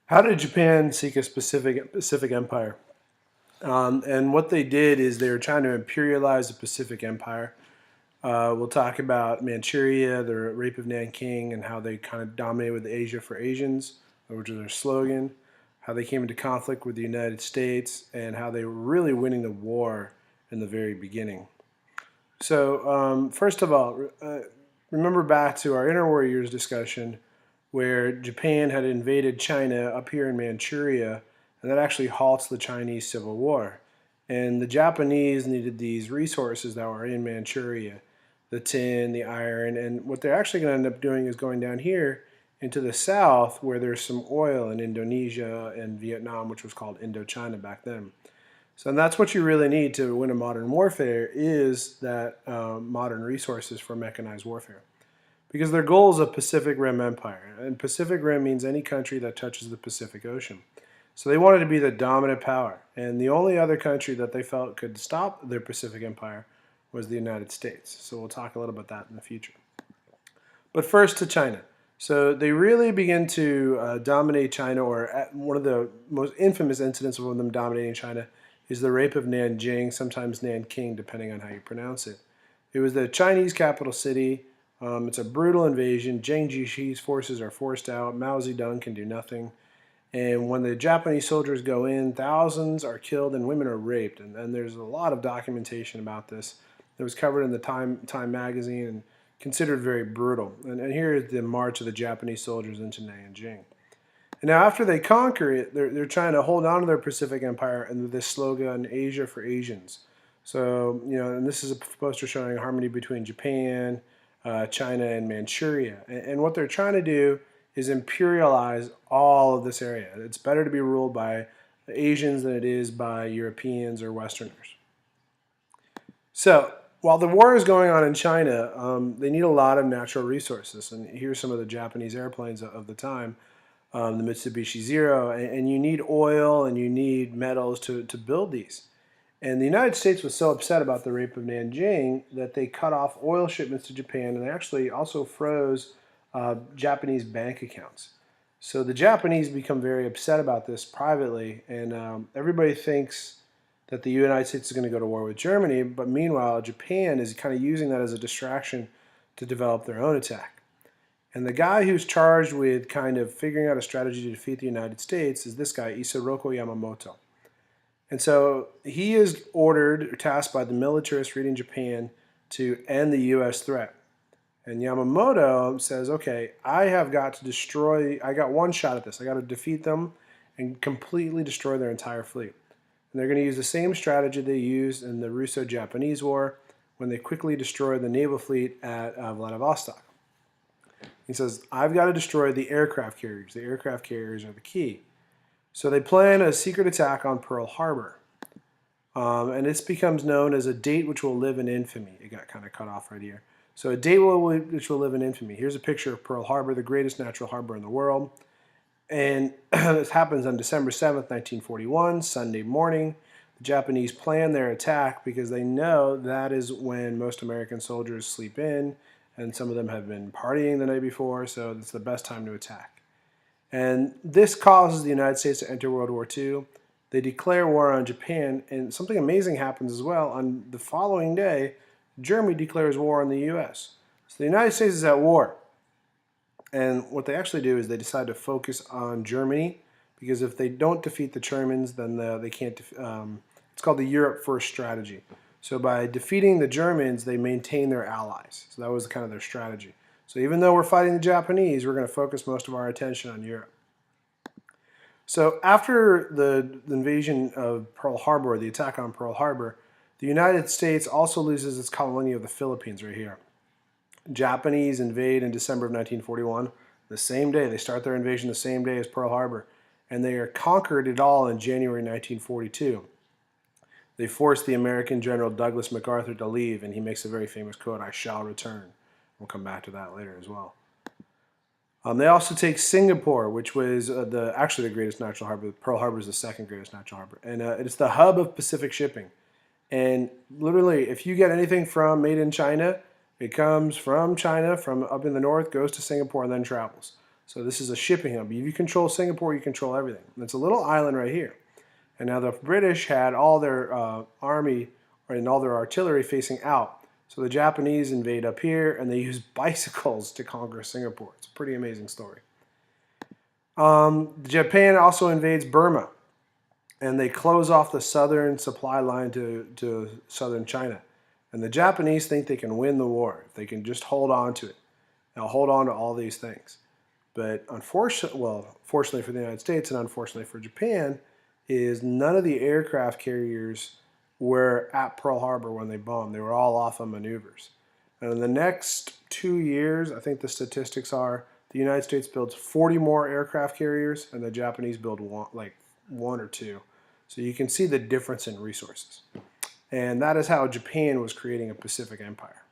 How did Japan seek a Pacific empire? And what they did is they were trying to imperialize the Pacific Empire. We'll talk about Manchuria, the rape of Nanking, and how they kind of dominated with Asia for Asians, which was their slogan. How they came into conflict with the United States, and how they were really winning the war in the very beginning. So, first of all, remember back to our interwar years discussion where Japan had invaded China up here in Manchuria, and that actually halts the Chinese Civil War. And the Japanese needed these resources that were in Manchuria, the tin, the iron, and what they're actually going to end up doing is going down here into the south where there's some oil in Indonesia and Vietnam, which was called Indochina back then. So that's what you really need to win a modern warfare is that modern resources for mechanized warfare. Because their goal is a Pacific Rim empire, and Pacific Rim means any country that touches the Pacific Ocean. So they wanted to be the dominant power, and the only other country that they felt could stop their Pacific Empire was the United States. So we'll talk a little about that in the future. But first to China. So they really begin to dominate China, or one of the most infamous incidents of them dominating China is the rape of Nanjing, sometimes Nanking, depending on how you pronounce it. It was the Chinese capital city. It's a brutal invasion. Zheng Jishi's forces are forced out. Mao Zedong can do nothing. And when the Japanese soldiers go in, thousands are killed and women are raped. And there's a lot of documentation about this. It was covered in the Time magazine and considered very brutal. And here is the march of the Japanese soldiers into Nanjing. And now after they conquer it, they're trying to hold on to their Pacific Empire under this slogan, Asia for Asians. So, and this is a poster showing harmony between Japan, China, and Manchuria. And what they're trying to do is imperialize all of this area. It's better to be ruled by Asians than it is by Europeans or Westerners. So while the war is going on in China, they need a lot of natural resources. And here's some of the Japanese airplanes of the time, the Mitsubishi Zero. And you need oil and you need metals to build these. And the United States was so upset about the rape of Nanjing that they cut off oil shipments to Japan, and they actually also froze Japanese bank accounts. So the Japanese become very upset about this privately, and everybody thinks that the United States is going to go to war with Germany, but meanwhile Japan is kind of using that as a distraction to develop their own attack. And the guy who's charged with kind of figuring out a strategy to defeat the United States is this guy, Isoroku Yamamoto. And so he is ordered or tasked by the militarists reading Japan to end the U.S. threat. And Yamamoto says, okay, I got one shot at this. I got to defeat them and completely destroy their entire fleet. And they're going to use the same strategy they used in the Russo-Japanese War when they quickly destroyed the naval fleet at Vladivostok. He says, I've got to destroy the aircraft carriers. The aircraft carriers are the key. So they plan a secret attack on Pearl Harbor. And this becomes known as a date which will live in infamy. It got kind of cut off right here. So a date which will live in infamy. Here's a picture of Pearl Harbor, the greatest natural harbor in the world. And this happens on December 7th, 1941, Sunday morning. The Japanese plan their attack because they know that is when most American soldiers sleep in, and some of them have been partying the night before, so it's the best time to attack. And this causes the United States to enter World War II. They declare war on Japan, and something amazing happens as well. On the following day, Germany declares war on the U.S. So the United States is at war. And what they actually do is they decide to focus on Germany, because if they don't defeat the Germans, then they can't. It's called the Europe First strategy. So by defeating the Germans, they maintain their allies. So that was kind of their strategy. So even though we're fighting the Japanese, we're going to focus most of our attention on Europe. So after the invasion of Pearl Harbor, the attack on Pearl Harbor, the United States also loses its colony of the Philippines right here. Japanese invade in December of 1941. The same day, they start their invasion the same day as Pearl Harbor, and they are conquered it all in January 1942. They force the American General Douglas MacArthur to leave, and he makes a very famous quote, "I shall return." We'll come back to that later as well. They also take Singapore, which was actually the greatest natural harbor. Pearl Harbor is the second greatest natural harbor. And it's the hub of Pacific shipping. And literally, if you get anything from made in China, it comes from China, from up in the north, goes to Singapore, and then travels. So this is a shipping hub. If you control Singapore, you control everything. And it's a little island right here. And now the British had all their army and all their artillery facing out. So the Japanese invade up here, and they use bicycles to conquer Singapore. It's a pretty amazing story. Japan also invades Burma, and they close off the southern supply line to southern China. And the Japanese think they can win the war if they can just hold on to it. They'll hold on to all these things. But fortunately for the United States and unfortunately for Japan, is none of the aircraft carriers were at Pearl Harbor when they bombed. They were all off on maneuvers. And in the next 2 years, I think the statistics are, the United States builds 40 more aircraft carriers, and the Japanese build one or two. So you can see the difference in resources. And that is how Japan was creating a Pacific empire.